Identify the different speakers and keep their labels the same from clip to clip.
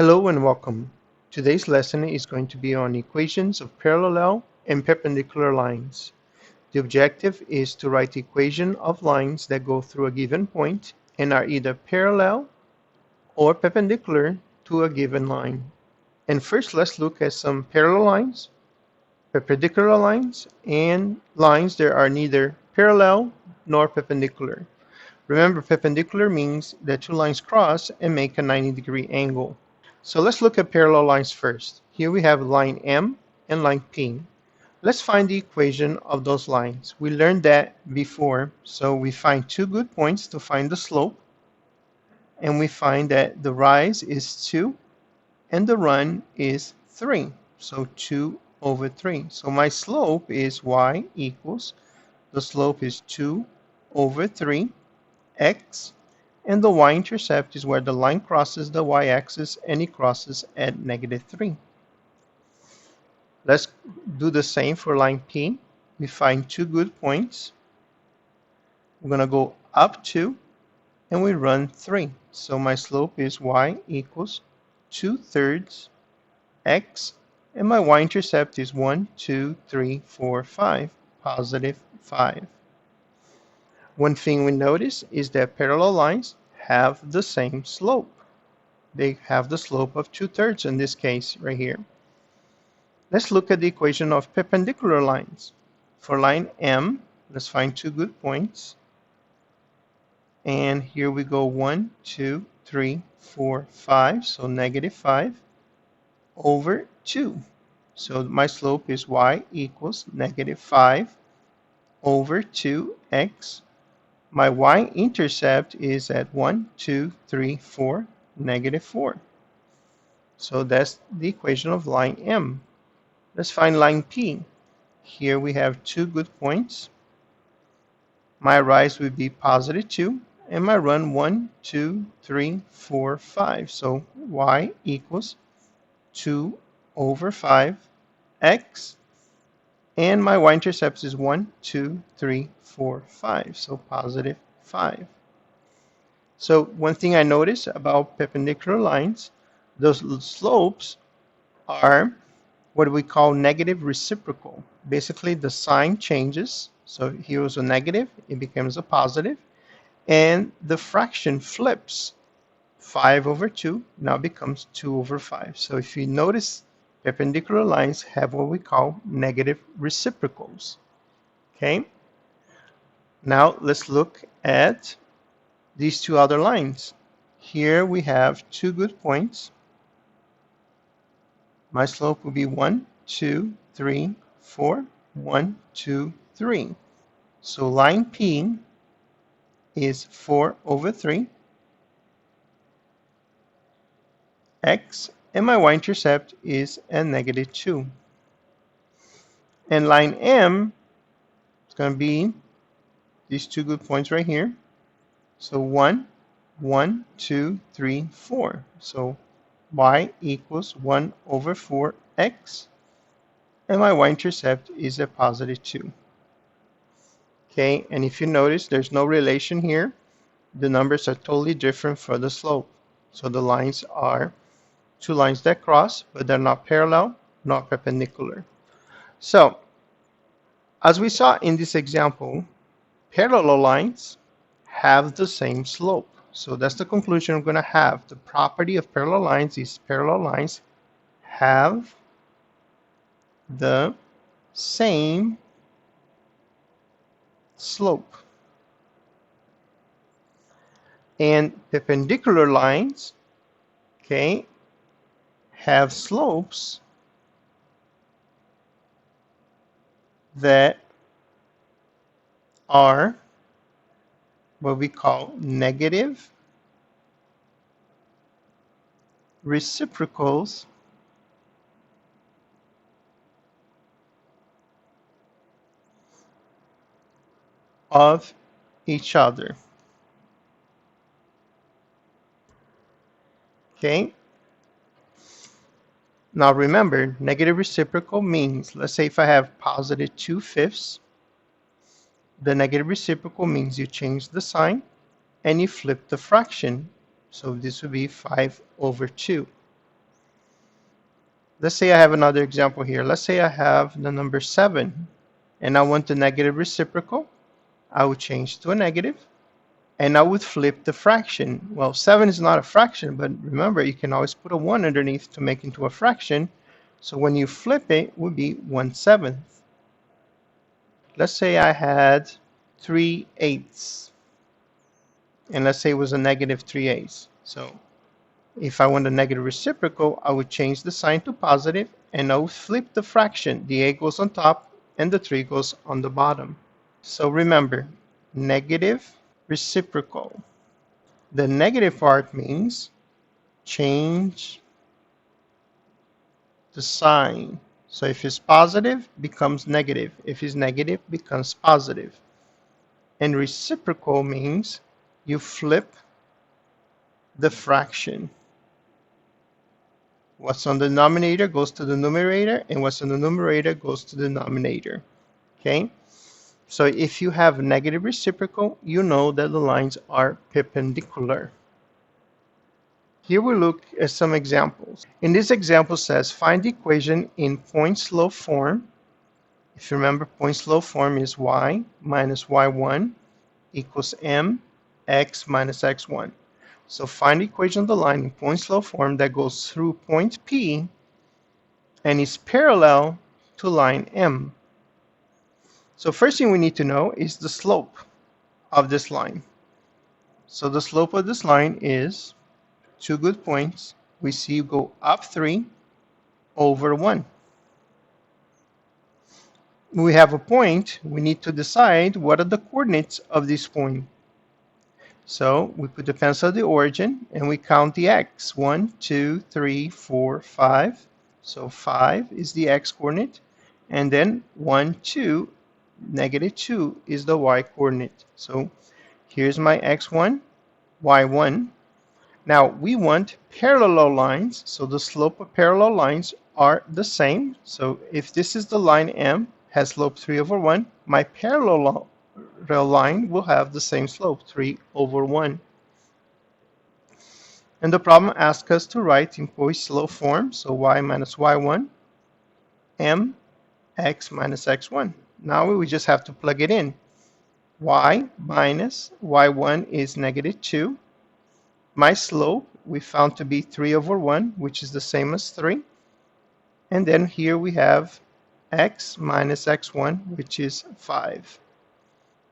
Speaker 1: Hello and welcome. Today's lesson is going to be on equations of parallel and perpendicular lines. The objective is to write the equation of lines that go through a given point and are either parallel or perpendicular to a given line. And first, let's look at some parallel lines, perpendicular lines, and lines that are neither parallel nor perpendicular. Remember, perpendicular means that two lines cross and make a 90-degree angle. So let's look at parallel lines first. Here we have line M and line P. Let's find the equation of those lines. We learned that before, so we find two good points to find the slope, and we find that the rise is 2 and the run is 3. So 2 over 3. So my slope is y equals, the slope is 2 over 3 x, and the y-intercept is where the line crosses the y-axis and it crosses at -3. Let's do the same for line P. We find two good points. We're going to go up 2 and we run 3. So my slope is y equals 2/3 x, and my y-intercept is 1, 2, 3, 4, 5, positive 5. One thing we notice is that parallel lines have the same slope. They have the slope of 2/3 in this case right here. Let's look at the equation of perpendicular lines. For line M, let's find two good points. And here we go 1, 2, 3, 4, 5, so -5 over 2. So my slope is y equals -5 over 2x. My y-intercept is at 1, 2, 3, 4, -4. So that's the equation of line M. Let's find line P. Here we have two good points. My rise would be positive 2, and my run 1, 2, 3, 4, 5. So y equals 2 over 5 x, and my y-intercept is 1, 2, 3, 4, 5. So positive 5. So one thing I notice about perpendicular lines, those slopes are what we call negative reciprocal. Basically, the sign changes. So here was a negative, it becomes a positive, and the fraction flips. 5 over 2 now becomes 2 over 5. So if you notice, perpendicular lines have what we call negative reciprocals. Okay? Now let's look at these two other lines. Here we have two good points. My slope will be 1, 2, 3, 4, 1, 2, 3. So line P is 4 over 3 x, and my y-intercept is at -2. And line M is going to be these two good points right here. So 1, 1, 2, 3, 4. So y equals 1 over 4x, and my y-intercept is a positive 2. Okay, and if you notice, there's no relation here. The numbers are totally different for the slope. So the lines are two lines that cross, but they're not parallel, not perpendicular. So, as we saw in this example, parallel lines have the same slope. So that's the conclusion we're going to have. The property of parallel lines is parallel lines have the same slope. And perpendicular lines, okay, have slopes that are what we call negative reciprocals of each other. Okay? Now remember, negative reciprocal means, let's say if I have positive 2/5, the negative reciprocal means you change the sign and you flip the fraction. So this would be 5 over 2. Let's say I have another example here. Let's say I have the number 7 and I want the negative reciprocal. I would change to a negative and I would flip the fraction. Well, 7 is not a fraction, but remember, you can always put a 1 underneath to make into a fraction. So when you flip it, it would be 1/7. Let's say I had 3/8, and let's say it was a negative 3/8. So if I want a negative reciprocal, I would change the sign to positive, and I would flip the fraction. The 8 goes on top, and the 3 goes on the bottom. So remember, negative reciprocal. The negative part means change the sign. So if it's positive, becomes negative. If it's negative, becomes positive. And reciprocal means you flip the fraction. What's on the denominator goes to the numerator, and what's on the numerator goes to the denominator. Okay? So if you have negative reciprocal, you know that the lines are perpendicular. Here we look at some examples. In this example says, find the equation in point-slope form. If you remember, point-slope form is y minus y1 equals mx minus x1. So find the equation of the line in point-slope form that goes through point P and is parallel to line M. So first thing we need to know is the slope of this line. So the slope of this line is two good points. We see go up 3 over 1. We have a point. We need to decide what are the coordinates of this point. So we put the pencil at the origin and we count the x. 1, 2, 3, 4, 5. So 5 is the x coordinate. And then 1, 2, negative 2 is the y coordinate. So here's my x1, y1. Now we want parallel lines, so the slope of parallel lines are the same. So if this is the line M, has slope 3 over 1, my parallel line will have the same slope, 3 over 1. And the problem asks us to write in point-slope form, so y minus y1, m x minus x1. Now we just have to plug it in. Y minus y1 is negative 2. My slope we found to be 3 over 1, which is the same as 3. And then here we have x minus x1, which is 5.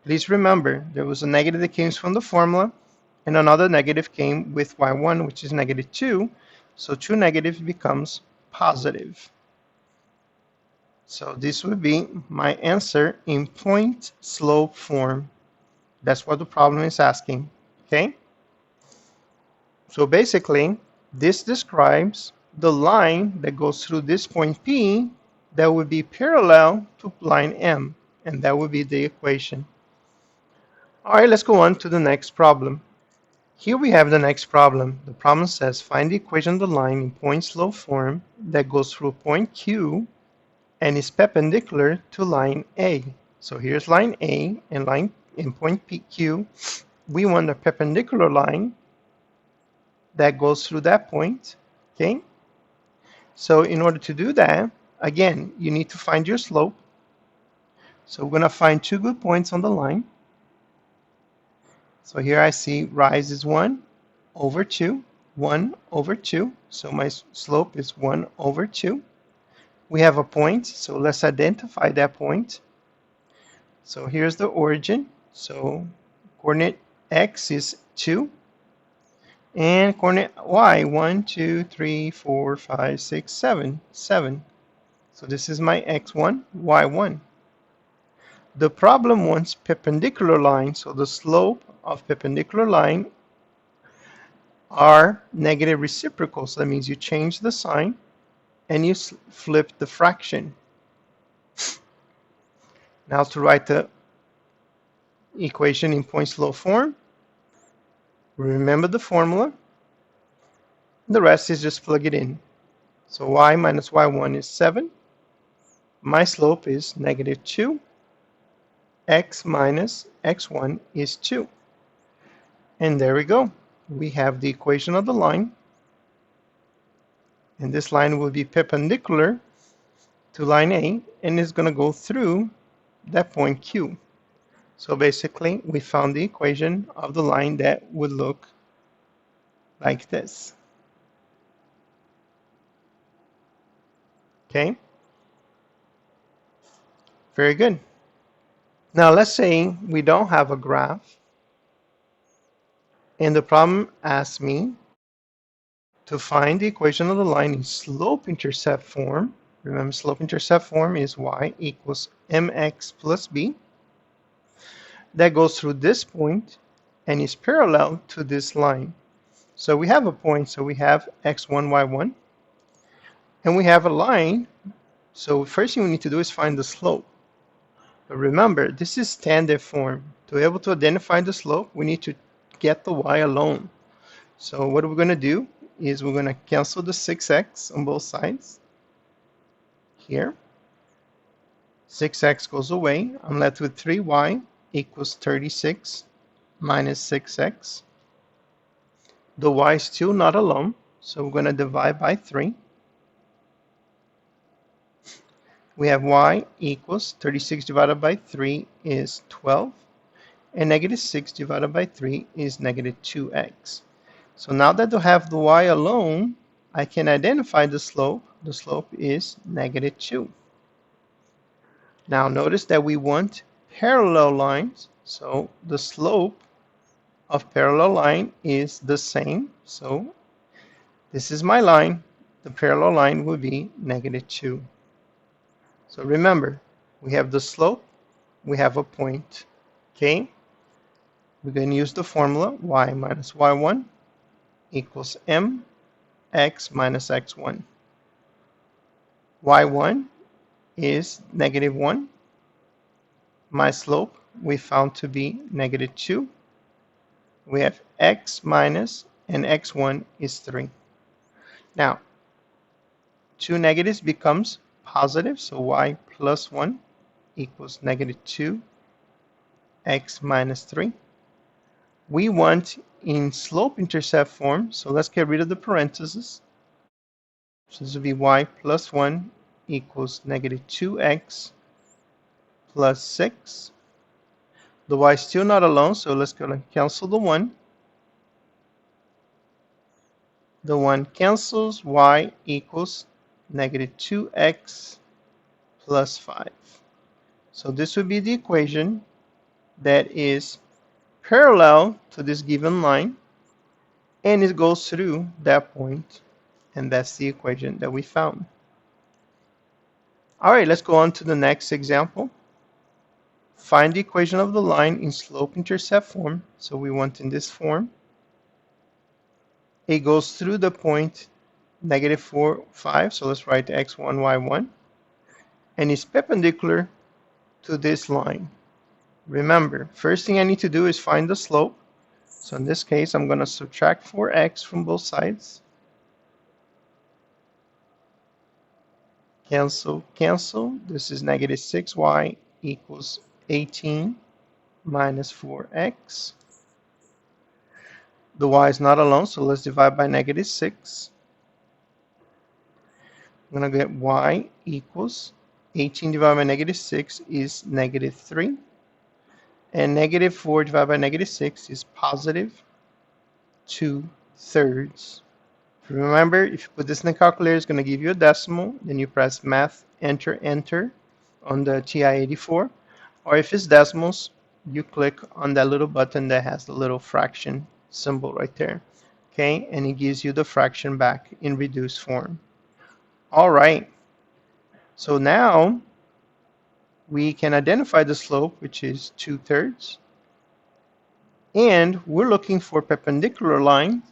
Speaker 1: Please remember, there was a negative that came from the formula, and another negative came with y1, which is negative 2. So 2 negatives becomes positive. So this would be my answer in point-slope form. That's what the problem is asking. Okay? So basically, this describes the line that goes through this point P that would be parallel to line M, and that would be the equation. All right, let's go on to the next problem. Here we have the next problem. The problem says, find the equation of the line in point-slope form that goes through point Q and is perpendicular to line A. So here's line A and line in point Q. We want a perpendicular line that goes through that point. Okay? So in order to do that, again, you need to find your slope. So we're going to find two good points on the line. So here I see rise is 1 over 2, 1 over 2. So my slope is 1 over 2. We have a point, so let's identify that point. So here's the origin. So coordinate x is 2. And coordinate y, 1, 2, 3, 4, 5, 6, 7, 7. So this is my x1, y1. The problem wants perpendicular lines, so the slope of perpendicular line are negative reciprocals. So that means you change the sign and you flip the fraction. Now to write the equation in point-slope form, remember the formula. The rest is just plug it in. So y minus y1 is 7. My slope is negative 2. X minus x1 is 2. And there we go. We have the equation of the line. And this line will be perpendicular to line A, and is going to go through that point Q. So basically, we found the equation of the line that would look like this. Okay? Very good. Now let's say we don't have a graph, and the problem asks me to find the equation of the line in slope-intercept form. Remember, slope-intercept form is y equals mx plus b. That goes through this point and is parallel to this line. So we have a point, so we have x1, y1, and we have a line. So first thing we need to do is find the slope. But remember, this is standard form. To be able to identify the slope, we need to get the y alone. So what we're going to do is we're going to cancel the 6x on both sides. Here, 6x goes away. I'm left with 3y equals 36 minus 6x. The y is still not alone, so we're going to divide by 3. We have y equals 36 divided by 3 is 12, and negative 6 divided by 3 is negative 2x. So now that I have the y alone, I can identify the slope. The slope is negative 2. Now notice that we want parallel lines, so the slope of parallel line is the same. So this is my line. The parallel line will be negative 2. So remember, we have the slope, we have a point. Okay? We're going to use the formula y minus y1 equals mx minus x1. y1 is negative 1. My slope we found to be negative 2. We have x minus, and x1 is 3. Now, two negatives becomes positive, so y plus 1 equals negative 2 x minus 3. We want in slope-intercept form, so let's get rid of the parentheses. So this will be y plus 1 equals negative 2x plus 6. The y is still not alone, so let's go and cancel the 1. The 1 cancels, y equals negative 2x plus 5. So this would be the equation that is parallel to this given line, and it goes through that point, and that's the equation that we found. All right, let's go on to the next example. Find the equation of the line in slope-intercept form. So we want in this form. It goes through the point negative 4, 5. So let's write x1, y1. And it's perpendicular to this line. Remember, first thing I need to do is find the slope. So in this case, I'm going to subtract 4x from both sides. Cancel, cancel. This is negative 6y equals 18 minus 4x. The y is not alone, so let's divide by negative 6. I'm going to get y equals 18 divided by negative 6 is negative 3. And negative 4 divided by negative 6 is positive 2/3. Remember, if you put this in the calculator, it's going to give you a decimal. Then you press math, enter, enter on the TI-84. Or if it's decimals, you click on that little button that has the little fraction symbol right there. Okay, and it gives you the fraction back in reduced form. All right, so now we can identify the slope, which is 2/3. And we're looking for perpendicular line.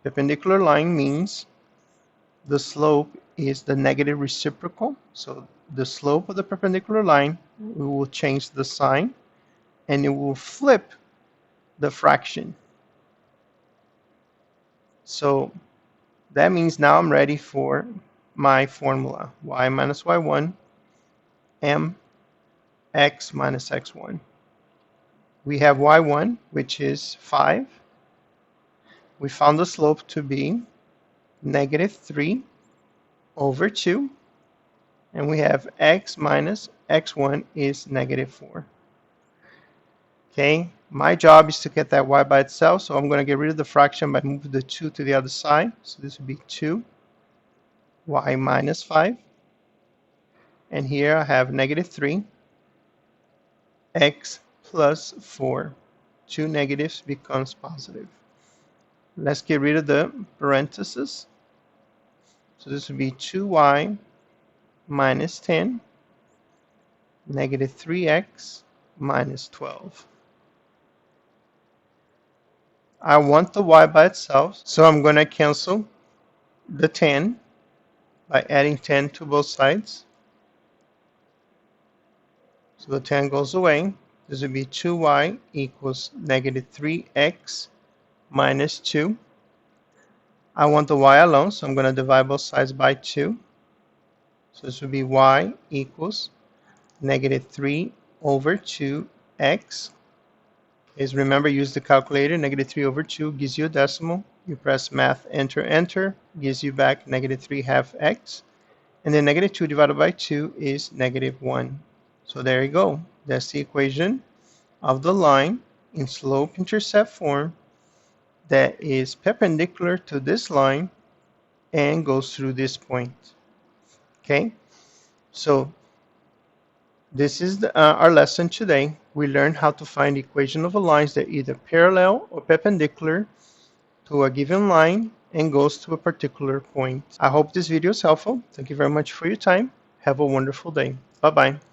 Speaker 1: Perpendicular line means the slope is the negative reciprocal. So the slope of the perpendicular line, we will change the sign, and it will flip the fraction. So that means now I'm ready for my formula, y minus y1, mx minus x1. We have y1, which is 5. We found the slope to be negative 3. over 2. And we have x minus x1 is -4. Okay, my job is to get that y by itself, so I'm going to get rid of the fraction by moving the 2 to the other side. So this would be 2y minus 5. And here I have -3, x plus 4. Two negatives becomes positive. Let's get rid of the parentheses. So this would be 2y minus 10, -3x minus 12. I want the y by itself, so I'm going to cancel the 10 by adding 10 to both sides. So the 10 goes away. This would be 2y equals -3x minus 2. I want the y alone, so I'm going to divide both sides by 2. So this would be y equals -3 over 2x. Is remember, use the calculator. -3 over 2 gives you a decimal. You press math, enter, enter, gives you back -3/2 x. And then -2 divided by 2 is -1. So there you go. That's the equation of the line in slope-intercept form that is perpendicular to this line and goes through this point. Okay, so this is our lesson today. We learned how to find the equation of a line that either parallel or perpendicular to a given line and goes to a particular point. I hope this video is helpful. Thank you very much for your time. Have a wonderful day. Bye-bye.